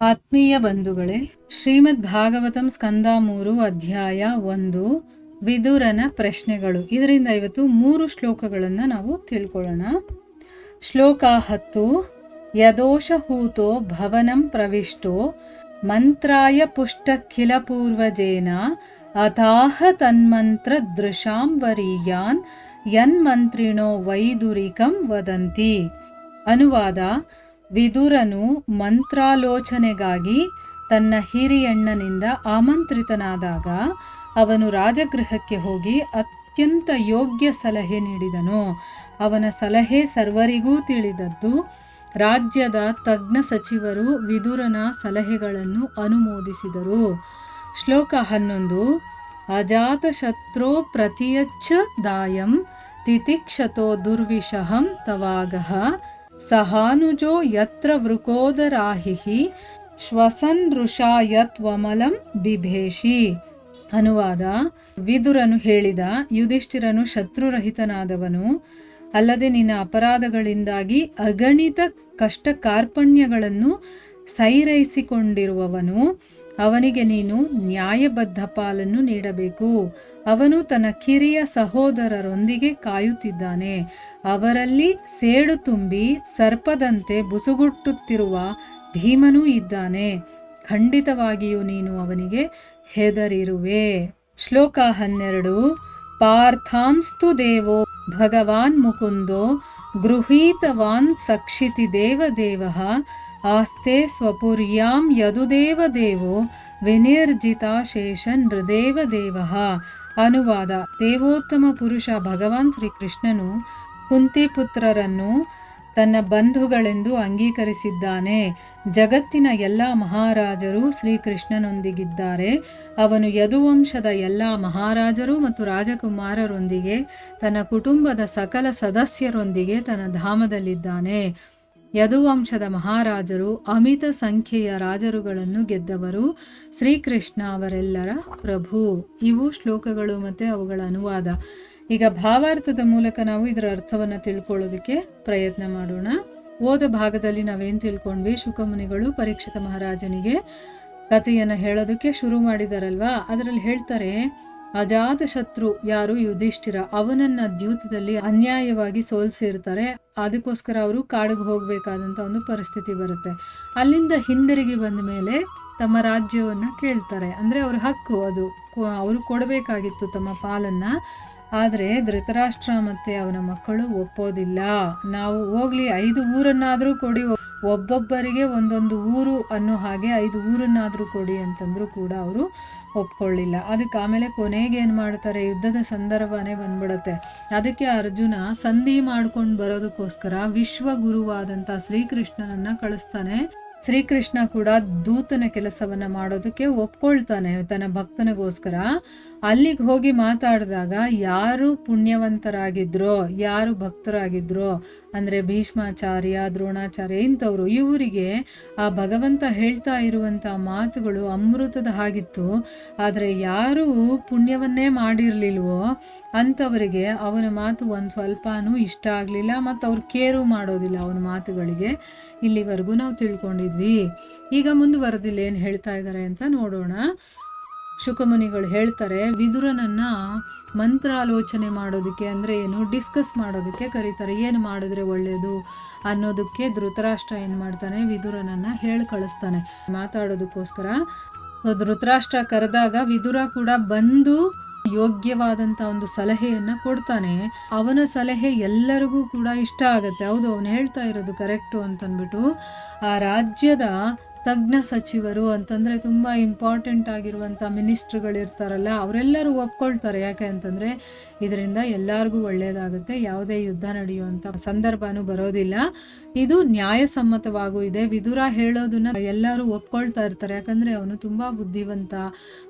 ಆತ್ಮೀಯ ಬಂಧುಗಳೇ, ಶ್ರೀಮದ್ ಭಾಗವತಂ ಸ್ಕಂದ 3 ಅಧ್ಯಾಯ 1 ವಿದುರನ ಪ್ರಶ್ನೆಗಳು. ಇದರಿಂದ ಇವತ್ತು 3 ಶ್ಲೋಕಗಳನ್ನು ನಾವು ತಿಳ್ಕೊಳ್ಳೋಣ. ಶ್ಲೋಕ 10. ಯದೋಷಹೂತೋ ಭವನಂ ಪ್ರವಿಷ್ಟೋ ಮಂತ್ರಾಯ ಪುಷ್ಟಖಿಲ ಪೂರ್ವಜೇನ ಅತಾಹ ತನ್ಮಂತ್ರ ದೃಶಾಂ ವರೀಯಾನ್ ಯನ್ಮಂತ್ರಿಣೋ ವೈದುರಿಕಂ ವದಂತಿ. ಅನುವಾದ: ವಿದುರನು ಮಂತ್ರಾಲೋಚನೆಗಾಗಿ ತನ್ನ ಹಿರಿಯಣ್ಣನಿಂದ ಆಮಂತ್ರಿತನಾದಾಗ ಅವನು ರಾಜಗೃಹಕ್ಕೆ ಹೋಗಿ ಅತ್ಯಂತ ಯೋಗ್ಯ ಸಲಹೆ ನೀಡಿದನು. ಅವನ ಸಲಹೆ ಸರ್ವರಿಗೂ ತಿಳಿದದ್ದು. ರಾಜ್ಯದ ತಜ್ಞ ಸಚಿವರು ವಿದುರನ ಸಲಹೆಗಳನ್ನು ಅನುಮೋದಿಸಿದರು. ಶ್ಲೋಕ 11. ಅಜಾತಶತ್ರೋ ಪ್ರತಿಯಚ್ಛ ದಾಯಂ ತಿತಿಕ್ಷತೋ ದುರ್ವಿಷಹಂ ತವಾಗಹ ಸಹಾನುಜೋ ಯತ್ರ ವೃಕೋದರಾಹಿಃ ಶ್ವಸನ್ಋಷಾ ಯತ್ವಮಲಂ ಬಿಭೇಷಿ. ಅನುವಾದ: ವಿದುರನು ಹೇಳಿದ, ಯುಧಿಷ್ಠಿರನು ಶತ್ರುರಹಿತನಾದವನು, ಅಲ್ಲದೆ ನಿನ್ನ ಅಪರಾಧಗಳಿಂದಾಗಿ ಅಗಣಿತ ಕಷ್ಟ ಕಾರ್ಪಣ್ಯಗಳನ್ನು ಸೈರೈಸಿಕೊಂಡಿರುವವನು. ಅವನಿಗೆ ನೀನು ನ್ಯಾಯಬದ್ಧ ಪಾಲನ್ನು ನೀಡಬೇಕು. ಅವನು ತನ್ನ ಕಿರಿಯ ಸಹೋದರರೊಂದಿಗೆ ಕಾಯುತ್ತಿದ್ದಾನೆ. ಅವರಲ್ಲಿ ಸೇಡು ತುಂಬಿ ಸರ್ಪದಂತೆ ಬುಸುಗುಟ್ಟುತ್ತಿರುವ ಭೀಮನೂ ಇದ್ದಾನೆ. ಖಂಡಿತವಾಗಿಯೂ ನೀನು ಅವನಿಗೆ ಹೆದರಿರುವೆ. ಶ್ಲೋಕ 12. ಪಾರ್ಥಾಂಸ್ತು ದೇವೋ ಭಗವಾನ್ ಮುಕುಂದೋ ಗೃಹೀತವಾನ್ ಸಕ್ಷಿತಿ ದೇವದೇವಃ ಆಸ್ತೆ ಸ್ವಪುರ್ಯಾಂ ಯದುದೇವ ದೇವೋ ವಿನಿರ್ಜಿತಾ ಶೇಷ ನೃದೇವ ದೇವಃ. ಅನುವಾದ: ದೇವೋತ್ತಮ ಪುರುಷ ಭಗವಾನ್ ಶ್ರೀಕೃಷ್ಣನು ಕುಂತಿಪುತ್ರರನ್ನು ತನ್ನ ಬಂಧುಗಳೆಂದು ಅಂಗೀಕರಿಸಿದ್ದಾನೆ. ಜಗತ್ತಿನ ಎಲ್ಲ ಮಹಾರಾಜರು ಶ್ರೀಕೃಷ್ಣನೊಂದಿಗಿದ್ದಾರೆ. ಅವನು ಯದುವಂಶದ ಎಲ್ಲ ಮಹಾರಾಜರು ಮತ್ತು ರಾಜಕುಮಾರರೊಂದಿಗೆ ತನ್ನ ಕುಟುಂಬದ ಸಕಲ ಸದಸ್ಯರೊಂದಿಗೆ ತನ್ನ ಧಾಮದಲ್ಲಿದ್ದಾನೆ. ಯದುವಂಶದ ಮಹಾರಾಜರು ಅಮಿತ ಸಂಖ್ಯೆಯ ರಾಜರುಗಳನ್ನು ಗೆದ್ದವರು. ಶ್ರೀಕೃಷ್ಣ ಅವರೆಲ್ಲರ ಪ್ರಭು. ಇವು ಶ್ಲೋಕಗಳು ಮತ್ತು ಅವುಗಳ ಅನುವಾದ. ಈಗ ಭಾವಾರ್ಥದ ಮೂಲಕ ನಾವು ಇದರ ಅರ್ಥವನ್ನು ತಿಳ್ಕೊಳ್ಳೋದಕ್ಕೆ ಪ್ರಯತ್ನ ಮಾಡೋಣ. ಓದ ಭಾಗದಲ್ಲಿ ನಾವೇನು ತಿಳ್ಕೊಂಡ್ವಿ? ಶುಕಮುನಿಗಳು ಪರೀಕ್ಷಿತ ಮಹಾರಾಜನಿಗೆ ಕಥೆಯನ್ನು ಹೇಳೋದಕ್ಕೆ ಶುರು ಮಾಡಿದಾರಲ್ವಾ, ಅದರಲ್ಲಿ ಹೇಳ್ತಾರೆ, ಅಜಾತ ಶತ್ರು ಯಾರು? ಯುಧಿಷ್ಠಿರ. ಅವನನ್ನ ದ್ಯೂತದಲ್ಲಿ ಅನ್ಯಾಯವಾಗಿ ಸೋಲಿಸಿರ್ತಾರೆ. ಅದಕ್ಕೋಸ್ಕರ ಅವರು ಕಾಡಿಗೆ ಹೋಗಬೇಕಾದಂಥ ಒಂದು ಪರಿಸ್ಥಿತಿ ಬರುತ್ತೆ. ಅಲ್ಲಿಂದ ಹಿಂದಿರುಗಿ ಬಂದ ಮೇಲೆ ತಮ್ಮ ರಾಜ್ಯವನ್ನು ಕೇಳ್ತಾರೆ. ಅಂದರೆ ಅವ್ರ ಹಕ್ಕು ಅದು, ಅವರು ಕೊಡಬೇಕಾಗಿತ್ತು ತಮ್ಮ ಪಾಲನ್ನು. ಆದರೆ ಧೃತರಾಷ್ಟ್ರ ಮತ್ತು ಅವನ ಮಕ್ಕಳು ಒಪ್ಪೋದಿಲ್ಲ. ನಾವು ಹೋಗ್ಲಿ 5 ಊರನ್ನಾದರೂ ಕೊಡಿ, ಒಬ್ಬೊಬ್ಬರಿಗೆ ಒಂದೊಂದು ಊರು ಅನ್ನೋ ಹಾಗೆ 5 ಊರನ್ನಾದರೂ ಕೊಡಿ ಅಂತಂದರೂ ಕೂಡ ಅವರು ಒಪ್ಕೊಳ್ಳಿಲ್ಲ. ಅದಕ್ಕೆ ಆಮೇಲೆ ಕೊನೆಗೆ ಏನು ಮಾಡ್ತಾರೆ, ಯುದ್ಧದ ಸಂದರ್ಭನೇ ಬಂದ್ಬಿಡುತ್ತೆ. ಅದಕ್ಕೆ ಅರ್ಜುನ ಸಂಧಿ ಮಾಡ್ಕೊಂಡು ಬರೋದಕ್ಕೋಸ್ಕರ ವಿಶ್ವಗುರುವಾದಂಥ ಶ್ರೀಕೃಷ್ಣನನ್ನು ಕಳಿಸ್ತಾನೆ. ಶ್ರೀಕೃಷ್ಣ ಕೂಡ ದೂತನ ಕೆಲಸವನ್ನ ಮಾಡೋದಕ್ಕೆ ಒಪ್ಕೊಳ್ತಾನೆ ತನ್ನ ಭಕ್ತನಿಗೋಸ್ಕರ. ಅಲ್ಲಿಗೆ ಹೋಗಿ ಮಾತಾಡಿದಾಗ ಯಾರು ಪುಣ್ಯವಂತರಾಗಿದ್ರೋ, ಯಾರು ಭಕ್ತರಾಗಿದ್ರೋ, ಅಂದರೆ ಭೀಷ್ಮಾಚಾರ್ಯ, ದ್ರೋಣಾಚಾರ್ಯ ಇಂಥವ್ರು, ಇವರಿಗೆ ಆ ಭಗವಂತ ಹೇಳ್ತಾ ಇರುವಂಥ ಮಾತುಗಳು ಅಮೃತದ ಹಾಗಿತ್ತು. ಆದರೆ ಯಾರು ಪುಣ್ಯವನ್ನೇ ಮಾಡಿರಲಿಲ್ವೋ ಅಂಥವರಿಗೆ ಅವನ ಮಾತು ಒಂದು ಸ್ವಲ್ಪನೂ ಇಷ್ಟ ಆಗಲಿಲ್ಲ, ಮತ್ತು ಅವ್ರು ಕೇರು ಮಾಡೋದಿಲ್ಲ ಅವನ ಮಾತುಗಳಿಗೆ. ಇಲ್ಲಿವರೆಗೂ ನಾವು ತಿಳ್ಕೊಂಡಿದ್ವಿ. ಈಗ ಮುಂದುವರೆದಿಲ್ಲ ಏನು ಹೇಳ್ತಾ ಇದ್ದಾರೆ ಅಂತ ನೋಡೋಣ. ಶುಕಮುನಿಗಳು ಹೇಳ್ತಾರೆ, ವಿದುರನನ್ನ ಮಂತ್ರಾಲೋಚನೆ ಮಾಡೋದಕ್ಕೆ, ಅಂದರೆ ಏನು, ಡಿಸ್ಕಸ್ ಮಾಡೋದಕ್ಕೆ ಕರೀತಾರೆ. ಏನು ಮಾಡಿದ್ರೆ ಒಳ್ಳೆಯದು ಅನ್ನೋದಕ್ಕೆ ಧೃತರಾಷ್ಟ್ರ ಏನು ಮಾಡ್ತಾನೆ, ವಿದುರನನ್ನು ಹೇಳಿ ಕಳಿಸ್ತಾನೆ ಮಾತಾಡೋದಕ್ಕೋಸ್ಕರ. ಧೃತರಾಷ್ಟ್ರ ಕರೆದಾಗ ವಿದುರ ಕೂಡ ಬಂದು ಯೋಗ್ಯವಾದಂಥ ಒಂದು ಸಲಹೆಯನ್ನು ಕೊಡ್ತಾನೆ. ಅವನ ಸಲಹೆ ಎಲ್ಲರಿಗೂ ಕೂಡ ಇಷ್ಟ ಆಗುತ್ತೆ. ಹೌದು, ಅವನು ಹೇಳ್ತಾ ಇರೋದು ಕರೆಕ್ಟು ಅಂತಂದ್ಬಿಟ್ಟು ಆ ರಾಜ್ಯದ ತಜ್ಞ ಸಚಿವರು ಅಂತಂದರೆ ತುಂಬ ಇಂಪಾರ್ಟೆಂಟ್ ಆಗಿರುವಂಥ ಮಿನಿಸ್ಟ್ರುಗಳಿರ್ತಾರಲ್ಲ, ಅವರೆಲ್ಲರೂ ಒಪ್ಕೊಳ್ತಾರೆ. ಯಾಕೆ ಅಂತಂದರೆ ಇದರಿಂದ ಎಲ್ಲರಿಗೂ ಒಳ್ಳೆಯದಾಗುತ್ತೆ, ಯಾವುದೇ ಯುದ್ಧ ನಡೆಯುವಂಥ ಸಂದರ್ಭನೂ ಬರೋದಿಲ್ಲ, ಇದು ನ್ಯಾಯಸಮ್ಮತವಾಗೂ ಇದೆ. ವಿದುರ ಹೇಳೋದನ್ನ ಎಲ್ಲರೂ ಒಪ್ಕೊಳ್ತಾ ಇರ್ತಾರೆ. ಯಾಕಂದರೆ ಅವನು ತುಂಬ ಬುದ್ಧಿವಂತ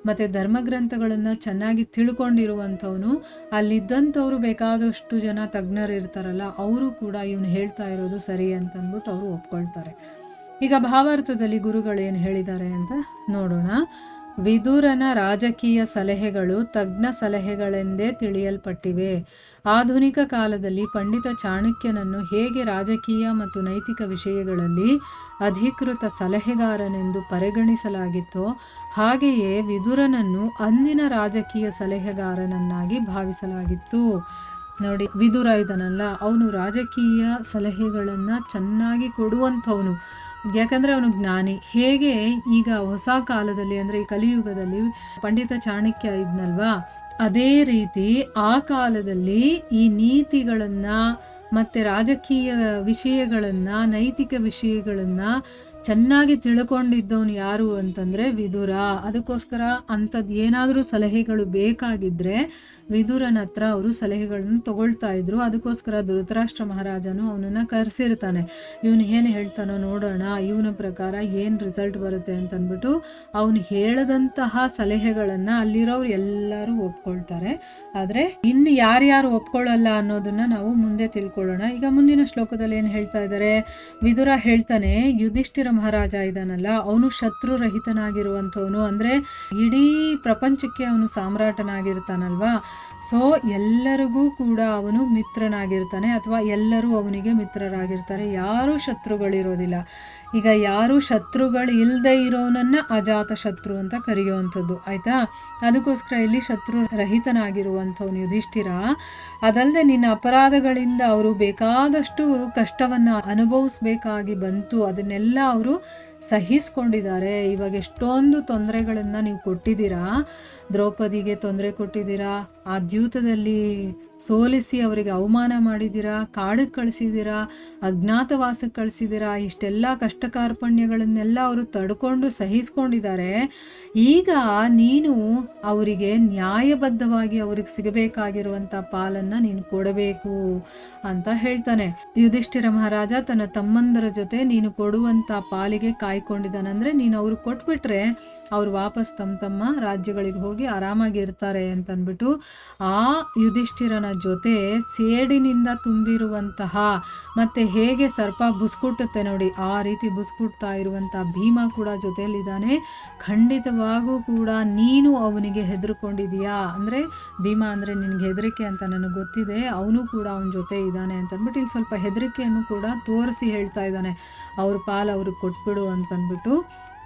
ಮತ್ತು ಧರ್ಮಗ್ರಂಥಗಳನ್ನು ಚೆನ್ನಾಗಿ ತಿಳ್ಕೊಂಡಿರುವಂಥವನು. ಅಲ್ಲಿದ್ದಂಥವ್ರು ಬೇಕಾದಷ್ಟು ಜನ ತಜ್ಞರು ಇರ್ತಾರಲ್ಲ, ಅವರು ಕೂಡ ಇವನು ಹೇಳ್ತಾ ಇರೋದು ಸರಿ ಅಂತಂದ್ಬಿಟ್ಟು ಅವರು ಒಪ್ಕೊಳ್ತಾರೆ. ಈಗ ಭಾವಾರ್ಥದಲ್ಲಿ ಗುರುಗಳೇನು ಹೇಳಿದ್ದಾರೆ ಅಂತ ನೋಡೋಣ. ವಿದುರನ ರಾಜಕೀಯ ಸಲಹೆಗಳು ತಜ್ಞ ಸಲಹೆಗಳೆಂದೇ ತಿಳಿಯಲ್ಪಟ್ಟಿವೆ. ಆಧುನಿಕ ಕಾಲದಲ್ಲಿ ಪಂಡಿತ ಚಾಣಕ್ಯನನ್ನು ಹೇಗೆ ರಾಜಕೀಯ ಮತ್ತು ನೈತಿಕ ವಿಷಯಗಳಲ್ಲಿ ಅಧಿಕೃತ ಸಲಹೆಗಾರನೆಂದು ಪರಿಗಣಿಸಲಾಗಿತ್ತೋ ಹಾಗೆಯೇ ವಿದುರನನ್ನು ಅಂದಿನ ರಾಜಕೀಯ ಸಲಹೆಗಾರನನ್ನಾಗಿ ಭಾವಿಸಲಾಗಿತ್ತು. ನೋಡಿ, ವಿದುರ ಇದನಲ್ಲ, ಅವನು ರಾಜಕೀಯ ಸಲಹೆಗಳನ್ನು ಚೆನ್ನಾಗಿ ಕೊಡುವಂಥವನು. ಯಾಕಂದರೆ ಅವನು ಜ್ಞಾನಿ. ಹೇಗೆ ಈಗ ಹೊಸ ಕಾಲದಲ್ಲಿ ಅಂದರೆ ಈ ಕಲಿಯುಗದಲ್ಲಿ ಪಂಡಿತ ಚಾಣಕ್ಯ ಇದ್ನಲ್ವಾ, ಅದೇ ರೀತಿ ಆ ಕಾಲದಲ್ಲಿ ಈ ನೀತಿಗಳನ್ನು ಮತ್ತು ರಾಜಕೀಯ ವಿಷಯಗಳನ್ನು, ನೈತಿಕ ವಿಷಯಗಳನ್ನು ಚೆನ್ನಾಗಿ ತಿಳ್ಕೊಂಡಿದ್ದವನು ಯಾರು ಅಂತಂದರೆ ವಿದುರ. ಅದಕ್ಕೋಸ್ಕರ ಅಂಥದ್ದು ಏನಾದರೂ ಸಲಹೆಗಳು ಬೇಕಾಗಿದ್ದರೆ ವಿದುರನ ಹತ್ರ ಅವರು ಸಲಹೆಗಳನ್ನು ತಗೊಳ್ತಾ ಇದ್ರು. ಅದಕ್ಕೋಸ್ಕರ ಧೃತರಾಷ್ಟ್ರ ಮಹಾರಾಜನು ಅವನನ್ನು ಕರೆಸಿರ್ತಾನೆ. ಇವನು ಏನು ಹೇಳ್ತಾನೋ ನೋಡೋಣ, ಇವನ ಪ್ರಕಾರ ಏನು ರಿಸಲ್ಟ್ ಬರುತ್ತೆ ಅಂತಂದ್ಬಿಟ್ಟು ಅವನು ಹೇಳದಂತಹ ಸಲಹೆಗಳನ್ನು ಅಲ್ಲಿರೋರು ಎಲ್ಲರೂ ಒಪ್ಕೊಳ್ತಾರೆ. ಆದರೆ ಇನ್ನು ಯಾರ್ಯಾರು ಒಪ್ಕೊಳ್ಳಲ್ಲ ಅನ್ನೋದನ್ನು ನಾವು ಮುಂದೆ ತಿಳ್ಕೊಳ್ಳೋಣ. ಈಗ ಮುಂದಿನ ಶ್ಲೋಕದಲ್ಲಿ ಏನು ಹೇಳ್ತಾ ಇದ್ದಾರೆ, ವಿದುರ ಹೇಳ್ತಾನೆ, ಯುಧಿಷ್ಠಿರ ಮಹಾರಾಜ ಇದಾನಲ್ಲ, ಅವನು ಶತ್ರುರಹಿತನಾಗಿರುವಂಥವನು. ಅಂದರೆ ಇಡೀ ಪ್ರಪಂಚಕ್ಕೆ ಅವನು ಸಾಮ್ರಾಟನಾಗಿರ್ತಾನಲ್ವಾ. ಸೊ ಎಲ್ಲರಿಗೂ ಕೂಡ ಅವನು ಮಿತ್ರನಾಗಿರ್ತಾನೆ, ಅಥವಾ ಎಲ್ಲರೂ ಅವನಿಗೆ ಮಿತ್ರರಾಗಿರ್ತಾರೆ. ಯಾರೂ ಶತ್ರುಗಳಿರೋದಿಲ್ಲ. ಈಗ ಯಾರೂ ಶತ್ರುಗಳು ಇಲ್ಲದೆ ಇರೋನನ್ನ ಅಜಾತ ಶತ್ರು ಅಂತ ಕರೆಯುವಂಥದ್ದು, ಆಯಿತಾ. ಅದಕ್ಕೋಸ್ಕರ ಇಲ್ಲಿ ಶತ್ರು ರಹಿತನಾಗಿರುವಂಥವನು ಯುಧಿಷ್ಠಿರ. ಅದಲ್ಲದೆ ನಿನ್ನ ಅಪರಾಧಗಳಿಂದ ಅವರು ಬೇಕಾದಷ್ಟು ಕಷ್ಟವನ್ನು ಅನುಭವಿಸ್ಬೇಕಾಗಿ ಬಂತು, ಅದನ್ನೆಲ್ಲ ಅವರು ಸಹಿಸ್ಕೊಂಡಿದ್ದಾರೆ. ಇವಾಗ ಎಷ್ಟೊಂದು ತೊಂದರೆಗಳನ್ನು ನೀವು ಕೊಟ್ಟಿದ್ದೀರಾ. ದ್ರೌಪದಿಗೆ ತೊಂದರೆ ಕೊಟ್ಟಿದ್ದೀರಾ, ಆ ದ್ಯೂತದಲ್ಲಿ ಸೋಲಿಸಿ ಅವರಿಗೆ ಅವಮಾನ ಮಾಡಿದ್ದೀರಾ, ಕಾಡಿಗೆ ಕಳಿಸಿದ್ದೀರಾ, ಅಜ್ಞಾತವಾಸಕ್ಕೆ ಕಳಿಸಿದ್ದೀರಾ. ಇಷ್ಟೆಲ್ಲ ಕಷ್ಟ ಕಾರ್ಪಣ್ಯಗಳನ್ನೆಲ್ಲ ಅವರು ತಡ್ಕೊಂಡು ಸಹಿಸ್ಕೊಂಡಿದ್ದಾರೆ. ಈಗ ನೀನು ಅವರಿಗೆ ನ್ಯಾಯಬದ್ಧವಾಗಿ ಅವ್ರಿಗೆ ಸಿಗಬೇಕಾಗಿರುವಂಥ ಪಾಲನ್ನು ನೀನು ಕೊಡಬೇಕು ಅಂತ ಹೇಳ್ತಾನೆ. ಯುಧಿಷ್ಠಿರ ಮಹಾರಾಜ ತನ್ನ ತಮ್ಮಂದರ ಜೊತೆ ನೀನು ಕೊಡುವಂಥ ಪಾಲಿಗೆ ಕಾಯ್ಕೊಂಡಿದ್ದಾನಂದರೆ ನೀನು ಅವ್ರಿಗೆ ಕೊಟ್ಬಿಟ್ರೆ ಅವ್ರು ವಾಪಸ್ ತಮ್ಮ ರಾಜ್ಯಗಳಿಗೆ ಹೋಗಿ ಆರಾಮಾಗಿರ್ತಾರೆ ಅಂತಂದ್ಬಿಟ್ಟು ಆ ಯುಧಿಷ್ಠಿರನ ಜೊತೆ ಸೇಡಿನಿಂದ ತುಂಬಿರುವಂತಹ, ಮತ್ತು ಹೇಗೆ ಸರ್ಪ ಬುಸ್ಕುಟ್ಟುತ್ತೆ ನೋಡಿ ಆ ರೀತಿ ಬುಸ್ಕುಟ್ತಾ ಇರುವಂಥ ಭೀಮ ಕೂಡ ಜೊತೆಯಲ್ಲಿದ್ದಾನೆ. ಖಂಡಿತವಾಗೂ ಕೂಡ ನೀನು ಅವನಿಗೆ ಹೆದರ್ಕೊಂಡಿದೀಯಾ, ಅಂದರೆ ಭೀಮ ಅಂದರೆ ನಿನಗೆ ಹೆದರಿಕೆ ಅಂತ ನನಗೆ ಗೊತ್ತಿದೆ, ಅವನು ಕೂಡ ಅವನ ಜೊತೆ ಇದ್ದಾನೆ ಅಂತಂದ್ಬಿಟ್ಟು ಇಲ್ಲಿ ಸ್ವಲ್ಪ ಹೆದರಿಕೆಯನ್ನು ಕೂಡ ತೋರಿಸಿ ಹೇಳ್ತಾ ಇದ್ದಾನೆ. ಅವ್ರ ಪಾಲು ಅವ್ರಿಗೆ ಕೊಟ್ಬಿಡು ಅಂತಂದ್ಬಿಟ್ಟು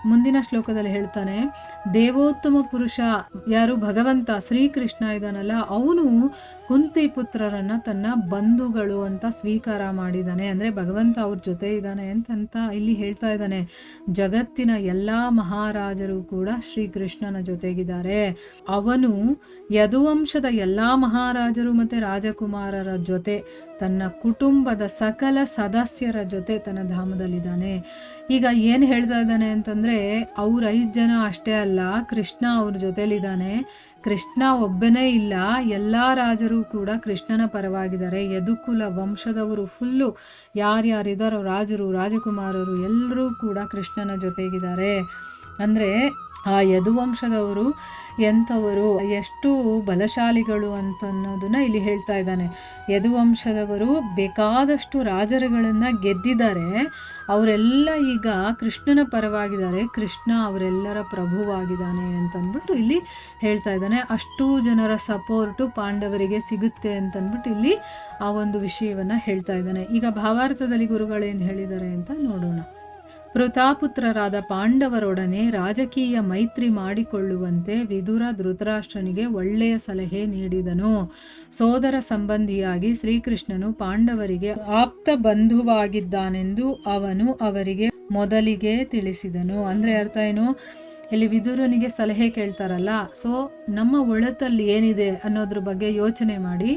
ಮುಂದಿನ ಶ್ಲೋಕದಲ್ಲಿ ಹೇಳ್ತಾನೆ, ದೇವೋತ್ತಮ ಪುರುಷ ಯಾರು ಭಗವಂತ ಶ್ರೀಕೃಷ್ಣ ಇದ್ದಾನಲ್ಲ, ಅವನು ಕುಂತಿ ಪುತ್ರರನ್ನು ತನ್ನ ಬಂಧುಗಳು ಅಂತ ಸ್ವೀಕಾರ ಮಾಡಿದ್ದಾನೆ. ಅಂದರೆ ಭಗವಂತ ಅವ್ರ ಜೊತೆ ಇದ್ದಾನೆ ಅಂತ ಇಲ್ಲಿ ಹೇಳ್ತಾ ಇದ್ದಾನೆ. ಜಗತ್ತಿನ ಎಲ್ಲ ಮಹಾರಾಜರು ಕೂಡ ಶ್ರೀಕೃಷ್ಣನ ಜೊತೆಗಿದ್ದಾರೆ. ಅವನು ಯದುವಂಶದ ಎಲ್ಲ ಮಹಾರಾಜರು ಮತ್ತು ರಾಜಕುಮಾರರ ಜೊತೆ, ತನ್ನ ಕುಟುಂಬದ ಸಕಲ ಸದಸ್ಯರ ಜೊತೆ ತನ್ನ ಧಾಮದಲ್ಲಿದ್ದಾನೆ. ಈಗ ಏನು ಹೇಳ್ತಾ ಇದ್ದಾನೆ ಅಂತಂದರೆ, ಅವ್ರು 5 ಜನ ಅಷ್ಟೇ ಅಲ್ಲ, ಕೃಷ್ಣ ಅವ್ರ ಜೊತೆಲಿದ್ದಾನೆ. ಕೃಷ್ಣ ಒಬ್ಬನೇ ಇಲ್ಲ, ಎಲ್ಲ ರಾಜರು ಕೂಡ ಕೃಷ್ಣನ ಪರವಾಗಿದ್ದಾರೆ. ಯದುಕುಲ ವಂಶದವರು ಫುಲ್ಲು ಯಾರ್ಯಾರಿದ್ದಾರೋ ರಾಜರು ರಾಜಕುಮಾರರು ಎಲ್ಲರೂ ಕೂಡ ಕೃಷ್ಣನ ಜೊತೆಗಿದ್ದಾರೆ. ಅಂದರೆ ಆ ಯದುವಂಶದವರು ಎಂಥವರು, ಎಷ್ಟು ಬಲಶಾಲಿಗಳು ಅನ್ನೋದನ್ನು ಇಲ್ಲಿ ಹೇಳ್ತಾ ಇದ್ದಾನೆ. ಯದುವಂಶದವರು ಬೇಕಾದಷ್ಟು ರಾಜರುಗಳನ್ನು ಗೆದ್ದಿದ್ದಾರೆ. ಅವರೆಲ್ಲ ಈಗ ಕೃಷ್ಣನ ಪರವಾಗಿದ್ದಾರೆ, ಕೃಷ್ಣ ಅವರೆಲ್ಲರ ಪ್ರಭುವಾಗಿದ್ದಾನೆ ಅಂತಂದ್ಬಿಟ್ಟು ಇಲ್ಲಿ ಹೇಳ್ತಾ ಇದ್ದಾನೆ. ಅಷ್ಟು ಜನರ ಸಪೋರ್ಟು ಪಾಂಡವರಿಗೆ ಸಿಗುತ್ತೆ ಅಂತಂದ್ಬಿಟ್ಟು ಇಲ್ಲಿ ಆ ಒಂದು ವಿಷಯವನ್ನು ಹೇಳ್ತಾ ಇದ್ದಾನೆ. ಈಗ ಭಾವಾರ್ಥದಲ್ಲಿ ಗುರುಗಳೇನು ಹೇಳಿದ್ದಾರೆ ಅಂತ ನೋಡೋಣ. ಪೃಥಾಪುತ್ರರಾದ ಪಾಂಡವರೊಡನೆ ರಾಜಕೀಯ ಮೈತ್ರಿ ಮಾಡಿಕೊಳ್ಳುವಂತೆ ವಿದುರ ಧೃತರಾಷ್ಟ್ರನಿಗೆ ಒಳ್ಳೆಯ ಸಲಹೆ ನೀಡಿದನು. ಸೋದರ ಸಂಬಂಧಿಯಾಗಿ ಶ್ರೀಕೃಷ್ಣನು ಪಾಂಡವರಿಗೆ ಆಪ್ತ ಬಂಧುವಾಗಿದ್ದಾನೆಂದು ಅವನು ಅವರಿಗೆ ಮೊದಲಿಗೆ ತಿಳಿಸಿದನು. ಅಂದರೆ ಅರ್ಥ ಏನು, ಇಲ್ಲಿ ವಿದುರನಿಗೆ ಸಲಹೆ ಕೇಳ್ತಾರಲ್ಲ, ಸೊ ನಮ್ಮ ಒಳತಲ್ಲಿ ಏನಿದೆ ಅನ್ನೋದ್ರ ಬಗ್ಗೆ ಯೋಚನೆ ಮಾಡಿ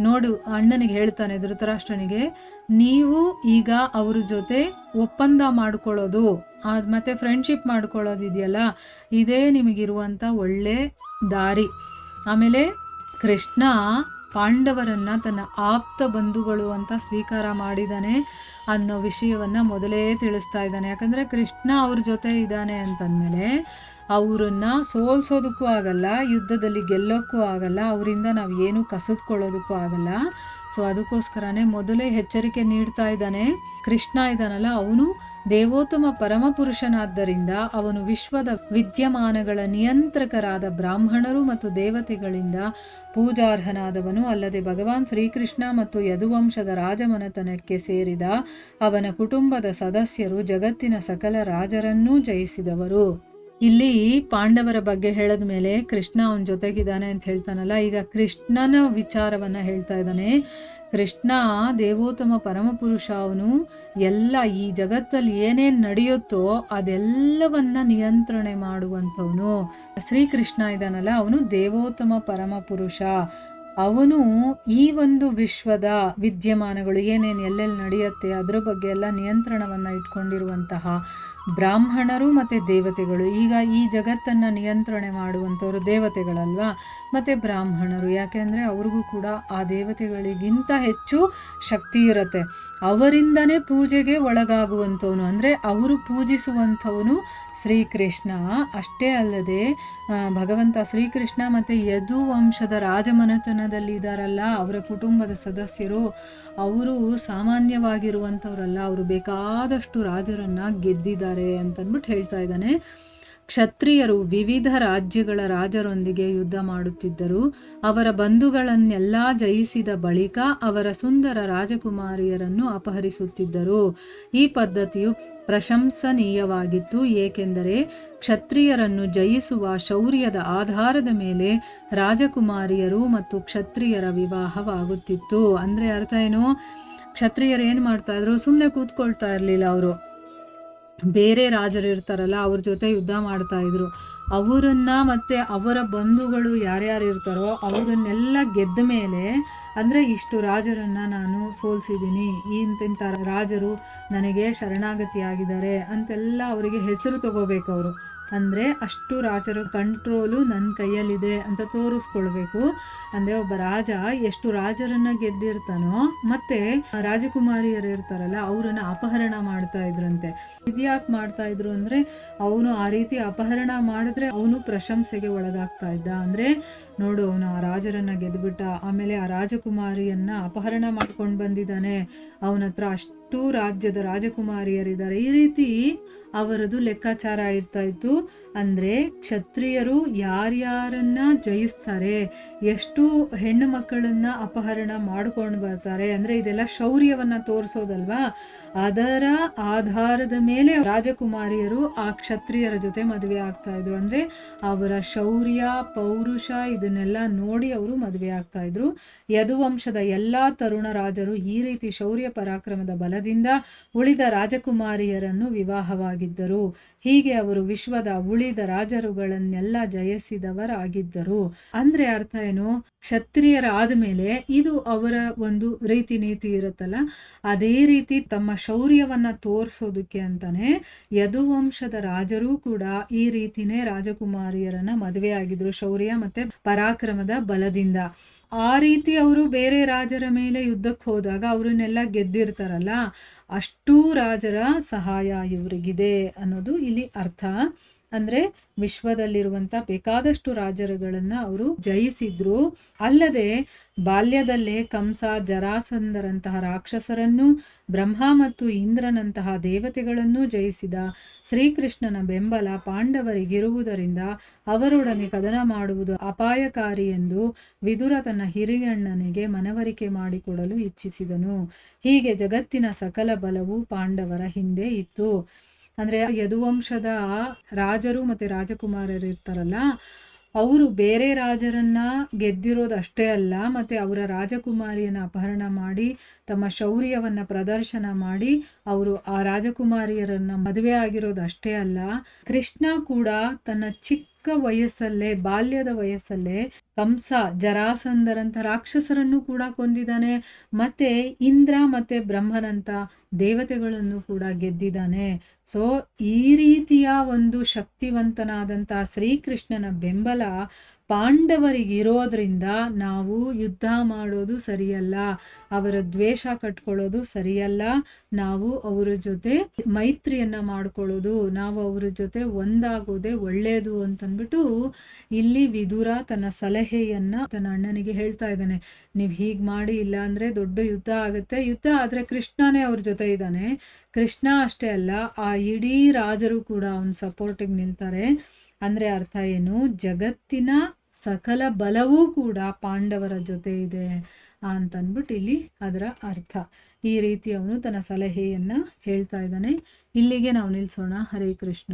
ನೋಡು. ಅಣ್ಣನಿಗೆ ಹೇಳ್ತಾನೆ ಧೃತರಾಷ್ಟ್ರನಿಗೆ, ನೀವು ಈಗ ಅವ್ರ ಜೊತೆ ಒಪ್ಪಂದ ಮಾಡ್ಕೊಳ್ಳೋದು ಮತ್ತು ಫ್ರೆಂಡ್ಶಿಪ್ ಮಾಡ್ಕೊಳ್ಳೋದಿದೆಯಲ್ಲ, ಇದೇ ನಿಮಗಿರುವಂಥ ಒಳ್ಳೆ ದಾರಿ. ಆಮೇಲೆ ಕೃಷ್ಣ ಪಾಂಡವರನ್ನು ತನ್ನ ಆಪ್ತ ಬಂಧುಗಳು ಅಂತ ಸ್ವೀಕಾರ ಮಾಡಿದ್ದಾನೆ ಅನ್ನೋ ವಿಷಯವನ್ನು ಮೊದಲೇ ತಿಳಿಸ್ತಾ ಇದ್ದಾನೆ. ಯಾಕಂದರೆ ಕೃಷ್ಣ ಅವ್ರ ಜೊತೆ ಇದ್ದಾನೆ ಅಂತಂದಮೇಲೆ ಅವರನ್ನು ಸೋಲ್ಸೋದಕ್ಕೂ ಆಗಲ್ಲ, ಯುದ್ಧದಲ್ಲಿ ಗೆಲ್ಲೋಕ್ಕೂ ಆಗಲ್ಲ, ಅವರಿಂದ ನಾವು ಏನೂ ಕಸಿದ್ಕೊಳ್ಳೋದಕ್ಕೂ ಆಗಲ್ಲ. ಸೊ ಅದಕ್ಕೋಸ್ಕರನೇ ಮೊದಲೇ ಎಚ್ಚರಿಕೆ ನೀಡ್ತಾ ಇದ್ದಾನೆ. ಕೃಷ್ಣ ಇದ್ದಾನಲ್ಲ, ಅವನು ದೇವೋತ್ತಮ ಪರಮಪುರುಷನಾದ್ದರಿಂದ ಅವನು ವಿಶ್ವದ ವಿದ್ಯಮಾನಗಳ ನಿಯಂತ್ರಕರಾದ ಬ್ರಾಹ್ಮಣರು ಮತ್ತು ದೇವತೆಗಳಿಂದ ಪೂಜಾರ್ಹನಾದವನು. ಅಲ್ಲದೆ ಭಗವಾನ್ ಶ್ರೀಕೃಷ್ಣ ಮತ್ತು ಯದುವಂಶದ ರಾಜಮನೆತನಕ್ಕೆ ಸೇರಿದ ಅವನ ಕುಟುಂಬದ ಸದಸ್ಯರು ಜಗತ್ತಿನ ಸಕಲ ರಾಜರನ್ನೂ ಜಯಿಸಿದವರು. ಇಲ್ಲಿ ಪಾಂಡವರ ಬಗ್ಗೆ ಹೇಳದ ಮೇಲೆ ಕೃಷ್ಣ ಅವನ ಜೊತೆಗಿದ್ದಾನೆ ಅಂತ ಹೇಳ್ತಾನಲ್ಲ, ಈಗ ಕೃಷ್ಣನ ವಿಚಾರವನ್ನ ಹೇಳ್ತಾ ಇದ್ದಾನೆ. ಕೃಷ್ಣ ದೇವೋತ್ತಮ ಪರಮಪುರುಷ. ಅವನು ಎಲ್ಲ ಈ ಜಗತ್ತಲ್ಲಿ ಏನೇನ್ ನಡೆಯುತ್ತೋ ಅದೆಲ್ಲವನ್ನ ನಿಯಂತ್ರಣೆ ಮಾಡುವಂಥವನು. ಶ್ರೀಕೃಷ್ಣ ಇದಾನಲ್ಲ, ಅವನು ದೇವೋತ್ತಮ ಪರಮಪುರುಷ. ಅವನು ಈ ಒಂದು ವಿಶ್ವದ ವಿದ್ಯಮಾನಗಳು ಏನೇನು ಎಲ್ಲೆಲ್ಲಿ ನಡೆಯುತ್ತೆ ಅದರ ಬಗ್ಗೆ ಎಲ್ಲ ನಿಯಂತ್ರಣವನ್ನ ಇಟ್ಕೊಂಡಿರುವಂತಹ ಬ್ರಾಹ್ಮಣರು ಮತ್ತು ದೇವತೆಗಳು. ಈಗ ಈ ಜಗತ್ತನ್ನು ನಿಯಂತ್ರಣೆ ಮಾಡುವಂಥವ್ರು ದೇವತೆಗಳಲ್ವಾ, ಮತ್ತು ಬ್ರಾಹ್ಮಣರು. ಯಾಕೆಂದರೆ ಅವ್ರಿಗೂ ಕೂಡ ಆ ದೇವತೆಗಳಿಗಿಂತ ಹೆಚ್ಚು ಶಕ್ತಿ ಇರುತ್ತೆ. ಅವರಿಂದನೇ ಪೂಜೆಗೆ ಒಳಗಾಗುವಂಥವನು, ಅಂದರೆ ಅವರು ಪೂಜಿಸುವಂಥವನು ಶ್ರೀಕೃಷ್ಣ. ಅಷ್ಟೇ ಅಲ್ಲದೆ ಭಗವಂತ ಶ್ರೀಕೃಷ್ಣ ಮತ್ತು ಯದುವಂಶದ ರಾಜಮನೆತನದಲ್ಲಿ ಇದ್ದಾರಲ್ಲ ಅವರ ಕುಟುಂಬದ ಸದಸ್ಯರು, ಅವರು ಸಾಮಾನ್ಯವಾಗಿರುವಂಥವ್ರಲ್ಲ, ಅವರು ಬೇಕಾದಷ್ಟು ರಾಜರನ್ನು ಗೆದ್ದಿದ್ದಾರೆ ಅಂತಂದ್ಬಿಟ್ಟು ಹೇಳ್ತಾ ಇದ್ದಾನೆ. ಕ್ಷತ್ರಿಯರು ವಿವಿಧ ರಾಜ್ಯಗಳ ರಾಜರೊಂದಿಗೆ ಯುದ್ಧ ಮಾಡುತ್ತಿದ್ದರು. ಅವರ ಬಂಧುಗಳನ್ನೆಲ್ಲ ಜಯಿಸಿದ ಬಳಿಕ ಅವರ ಸುಂದರ ರಾಜಕುಮಾರಿಯರನ್ನು ಅಪಹರಿಸುತ್ತಿದ್ದರು. ಈ ಪದ್ಧತಿಯು ಪ್ರಶಂಸನೀಯವಾಗಿತ್ತು, ಏಕೆಂದರೆ ಕ್ಷತ್ರಿಯರನ್ನು ಜಯಿಸುವ ಶೌರ್ಯದ ಆಧಾರದ ಮೇಲೆ ರಾಜಕುಮಾರಿಯರು ಮತ್ತು ಕ್ಷತ್ರಿಯರ ವಿವಾಹವಾಗುತ್ತಿತ್ತು. ಅಂದರೆ ಅರ್ಥ ಏನು? ಕ್ಷತ್ರಿಯರು ಏನು ಮಾಡ್ತಾ ಇದ್ರು, ಸುಮ್ಮನೆ ಕೂತ್ಕೊಳ್ತಾ ಇರಲಿಲ್ಲ. ಅವರು ಬೇರೆ ರಾಜರು ಇರ್ತಾರಲ್ಲ ಅವ್ರ ಜೊತೆ ಯುದ್ಧ ಮಾಡ್ತಾ ಇದ್ರು. ಅವರನ್ನ ಮತ್ತು ಅವರ ಬಂಧುಗಳು ಯಾರ್ಯಾರು ಇರ್ತಾರೋ ಅವರನ್ನೆಲ್ಲ ಗೆದ್ದ ಮೇಲೆ, ಅಂದರೆ ಇಷ್ಟು ರಾಜರನ್ನು ನಾನು ಸೋಲಿಸಿದ್ದೀನಿ, ಇಂತಿಂಥ ರಾಜರು ನನಗೆ ಶರಣಾಗತಿಯಾಗಿದ್ದಾರೆ ಅಂತೆಲ್ಲ ಅವರಿಗೆ ಹೆಸರು ತಗೋಬೇಕು ಅವರು. ಅಂದರೆ ಅಷ್ಟು ರಾಜರ ಕಂಟ್ರೋಲು ನನ್ನ ಕೈಯಲ್ಲಿದೆ ಅಂತ ತೋರಿಸ್ಕೊಳ್ಬೇಕು. ಅಂದರೆ ಒಬ್ಬ ರಾಜ ಎಷ್ಟು ರಾಜರನ್ನ ಗೆದ್ದಿರ್ತಾನೋ ಮತ್ತು ರಾಜಕುಮಾರಿಯರು ಇರ್ತಾರಲ್ಲ ಅವರನ್ನು ಅಪಹರಣ ಮಾಡ್ತಾ ಇದ್ರಂತೆ. ಇದ್ಯಾಕೆ ಮಾಡ್ತಾ ಇದ್ರು ಅಂದರೆ, ಅವನು ಆ ರೀತಿ ಅಪಹರಣ ಮಾಡಿದ್ರೆ ಅವನು ಪ್ರಶಂಸೆಗೆ ಒಳಗಾಗ್ತಾ ಇದ್ದ. ಅಂದರೆ ನೋಡು, ಅವನು ಆ ರಾಜರನ್ನ ಗೆದ್ದುಬಿಟ್ಟ, ಆಮೇಲೆ ಆ ರಾಜಕುಮಾರಿಯನ್ನ ಅಪಹರಣ ಮಾಡ್ಕೊಂಡು ಬಂದಿದ್ದಾನೆ, ಅವನ ಹತ್ರ ಅಷ್ಟು ರಾಜ್ಯದ ರಾಜಕುಮಾರಿಯರಿದ್ದಾರೆ. ಈ ರೀತಿ ಅವರದು ಲೆಕ್ಕಾಚಾರ ಇರ್ತಾ ಇತ್ತು. ಅಂದರೆ ಕ್ಷತ್ರಿಯರು ಯಾರ್ಯಾರನ್ನ ಜಯಿಸ್ತಾರೆ, ಎಷ್ಟು ಹೆಣ್ಣು ಮಕ್ಕಳನ್ನ ಅಪಹರಣ ಮಾಡ್ಕೊಂಡು ಬರ್ತಾರೆ, ಅಂದರೆ ಇದೆಲ್ಲ ಶೌರ್ಯವನ್ನ ತೋರಿಸೋದಲ್ವಾ, ಅದರ ಆಧಾರದ ಮೇಲೆ ರಾಜಕುಮಾರಿಯರು ಆ ಕ್ಷತ್ರಿಯರ ಜೊತೆ ಮದುವೆ ಆಗ್ತಾ ಇದ್ರು. ಅಂದರೆ ಅವರ ಶೌರ್ಯ ಪೌರುಷ ಇದನ್ನೆಲ್ಲ ನೋಡಿ ಅವರು ಮದುವೆ ಆಗ್ತಾ ಇದ್ರು. ಯದುವಂಶದ ಎಲ್ಲ ತರುಣ ರಾಜರು ಈ ರೀತಿ ಶೌರ್ಯ ಪರಾಕ್ರಮದ ಬಲದಿಂದ ಉಳಿದ ರಾಜಕುಮಾರಿಯರನ್ನು ವಿವಾಹವಾಗಿದ್ದರು. ಹೀಗೆ ಅವರು ವಿಶ್ವದ ಉಳಿದ ರಾಜರುಗಳನ್ನೆಲ್ಲ ಜಯಿಸಿದವರಾಗಿದ್ದರು. ಅಂದ್ರೆ ಅರ್ಥ ಏನು? ಕ್ಷತ್ರಿಯರಾದ ಮೇಲೆ ಇದು ಅವರ ಒಂದು ರೀತಿ ನೀತಿ ಇರುತ್ತಲ್ಲ, ಅದೇ ರೀತಿ ತಮ್ಮ ಶೌರ್ಯವನ್ನ ತೋರಿಸೋದಕ್ಕೆ ಅಂತಾನೆ ಯದುವಂಶದ ರಾಜರು ಕೂಡ ಈ ರೀತಿನೇ ರಾಜಕುಮಾರಿಯರನ್ನ ಮದುವೆ ಆಗಿದ್ರು, ಶೌರ್ಯ ಮತ್ತೆ ಪರಾಕ್ರಮದ ಬಲದಿಂದ. ಆ ರೀತಿ ಅವರು ಬೇರೆ ರಾಜರ ಮೇಲೆ ಯುದ್ಧಕ್ಕೆ ಹೋದಾಗ ಅವರನ್ನೆಲ್ಲ ಗೆದ್ದಿರ್ತಾರಲ್ಲ, ಅಷ್ಟೂ ರಾಜರ ಸಹಾಯ ಇವರಿಗಿದೆ ಅನ್ನೋದು ಇಲ್ಲಿ ಅರ್ಥ. ಅಂದ್ರೆ ವಿಶ್ವದಲ್ಲಿರುವಂಥ ಬೇಕಾದಷ್ಟು ರಾಜರುಗಳನ್ನ ಅವರು ಜಯಿಸಿದ್ರು. ಅಲ್ಲದೆ ಬಾಲ್ಯದಲ್ಲೇ ಕಂಸ, ಜರಾಸಂಧರಂತಹ ರಾಕ್ಷಸರನ್ನು, ಬ್ರಹ್ಮ ಮತ್ತು ಇಂದ್ರನಂತಹ ದೇವತೆಗಳನ್ನು ಜಯಿಸಿದ ಶ್ರೀಕೃಷ್ಣನ ಬೆಂಬಲ ಪಾಂಡವರಿಗಿರುವುದರಿಂದ ಅವರೊಡನೆ ಕದನ ಮಾಡುವುದು ಅಪಾಯಕಾರಿ ಎಂದು ವಿದುರ ತನ್ನ ಹಿರಿಯಣ್ಣನಿಗೆ ಮನವರಿಕೆ ಮಾಡಿಕೊಡಲು ಇಚ್ಛಿಸಿದನು. ಹೀಗೆ ಜಗತ್ತಿನ ಸಕಲ ಬಲವು ಪಾಂಡವರ ಹಿಂದೆ ಇತ್ತು. ಅಂದರೆ ಯದುವಂಶದ ರಾಜರು ಮತ್ತು ರಾಜಕುಮಾರರು ಇರ್ತಾರಲ್ಲ, ಅವರು ಬೇರೆ ರಾಜರನ್ನ ಗೆದ್ದಿರೋದು ಅಷ್ಟೇ ಅಲ್ಲ, ಮತ್ತು ಅವರ ರಾಜಕುಮಾರಿಯನ್ನು ಅಪಹರಣ ಮಾಡಿ ತಮ್ಮ ಶೌರ್ಯವನ್ನು ಪ್ರದರ್ಶನ ಮಾಡಿ ಅವರು ಆ ರಾಜಕುಮಾರಿಯರನ್ನು ಮದುವೆ ಆಗಿರೋದು ಅಷ್ಟೇ ಅಲ್ಲ, ಕೃಷ್ಣ ಕೂಡ ತನ್ನ ಚಿಕ್ಕ ವಯಸ್ಸಲ್ಲೇ, ಬಾಲ್ಯದ ವಯಸ್ಸಲ್ಲೇ ಕಂಸ, ಜರಾಸಂಧರಂಥ ರಾಕ್ಷಸರನ್ನು ಕೂಡ ಕೊಂದಿದ್ದಾನೆ, ಮತ್ತೆ ಇಂದ್ರ ಮತ್ತೆ ಬ್ರಹ್ಮನಂಥ ದೇವತೆಗಳನ್ನು ಕೂಡ ಗೆದ್ದಿದ್ದಾನೆ. ಸೊ ಈ ರೀತಿಯ ಒಂದು ಶಕ್ತಿವಂತನಾದಂಥ ಶ್ರೀಕೃಷ್ಣನ ಬೆಂಬಲ ಪಾಂಡವರಿಗಿರೋದ್ರಿಂದ ನಾವು ಯುದ್ಧ ಮಾಡೋದು ಸರಿಯಲ್ಲ, ಅವರ ದ್ವೇಷ ಕಟ್ಕೊಳ್ಳೋದು ಸರಿಯಲ್ಲ, ನಾವು ಅವರ ಜೊತೆ ಮೈತ್ರಿಯನ್ನ ಮಾಡ್ಕೊಳ್ಳೋದು, ನಾವು ಅವರ ಜೊತೆ ಒಂದಾಗೋದೇ ಒಳ್ಳೆಯದು ಅಂತಂದ್ಬಿಟ್ಟು ಇಲ್ಲಿ ವಿದುರ ತನ್ನ ಸಲಹೆಯನ್ನ ತನ್ನ ಅಣ್ಣನಿಗೆ ಹೇಳ್ತಾ ಇದ್ದಾನೆ. ನೀವು ಹೀಗೆ ಮಾಡಿ, ಇಲ್ಲ ಅಂದರೆ ದೊಡ್ಡ ಯುದ್ಧ ಆಗುತ್ತೆ. ಯುದ್ಧ ಆದರೆ ಕೃಷ್ಣನೇ ಅವ್ರ ಜೊತೆ ಇದ್ದಾನೆ. ಕೃಷ್ಣ ಅಷ್ಟೇ ಅಲ್ಲ, ಆ ಇಡೀ ರಾಜರು ಕೂಡ ಅವನ ಸಪೋರ್ಟಿಗೆ ನಿಲ್ತಾರೆ. ಅಂದರೆ ಅರ್ಥ ಏನು, ಜಗತ್ತಿನ ಸಕಲ ಬಲವೂ ಕೂಡ ಪಾಂಡವರ ಜೊತೆ ಇದೆ ಅಂತಂದ್ಬಿಟ್ಟು ಇಲ್ಲಿ ಅದರ ಅರ್ಥ. ಈ ರೀತಿ ಅವನು ತನ್ನ ಸಲಹೆಯನ್ನು ಹೇಳ್ತಾ ಇದ್ದಾನೆ. ಇಲ್ಲಿಗೆ ನಾವು ನಿಲ್ಲಿಸೋಣ. ಹರೇ ಕೃಷ್ಣ.